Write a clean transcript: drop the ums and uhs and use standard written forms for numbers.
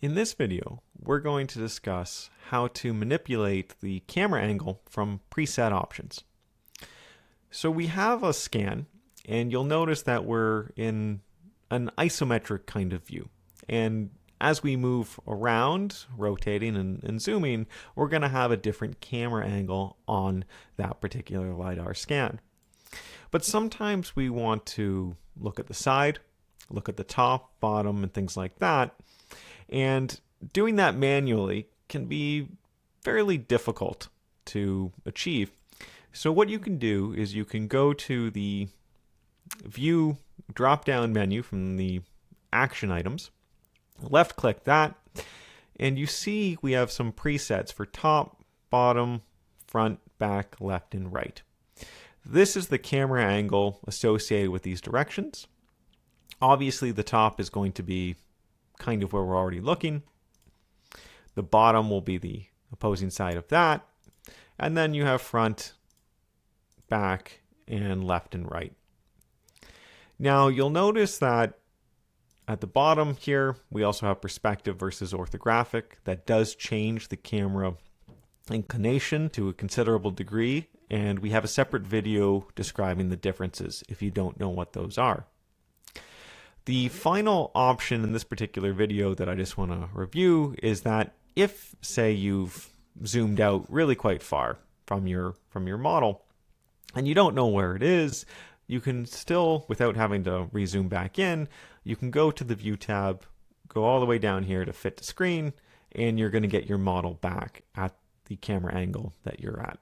In this video, we're going to discuss how to manipulate the camera angle from preset options. So we have a scan, and you'll notice that we're in an isometric kind of view. And as we move around, rotating and zooming, we're going to have a different camera angle on that particular LiDAR scan. But sometimes we want to look at the side, look at the top, bottom, and things like that. And doing that manually can be fairly difficult to achieve. So what you can do is you can go to the View drop-down menu from the Action items, left-click that, and you see we have some presets for top, bottom, front, back, left, and right. This is the camera angle associated with these directions. Obviously, the top is going to be kind of where we're already looking. The bottom will be the opposing side of that. And then you have front, back, and left and right. Now you'll notice that at the bottom here, we also have perspective versus orthographic. That does change the camera inclination to a considerable degree. And we have a separate video describing the differences if you don't know what those are. The final option in this particular video that I just want to review is that if, say, you've zoomed out really quite far from your model and you don't know where it is, you can still, without having to rezoom back in, you can go to the View tab, go all the way down here to Fit to Screen, and you're going to get your model back at the camera angle that you're at.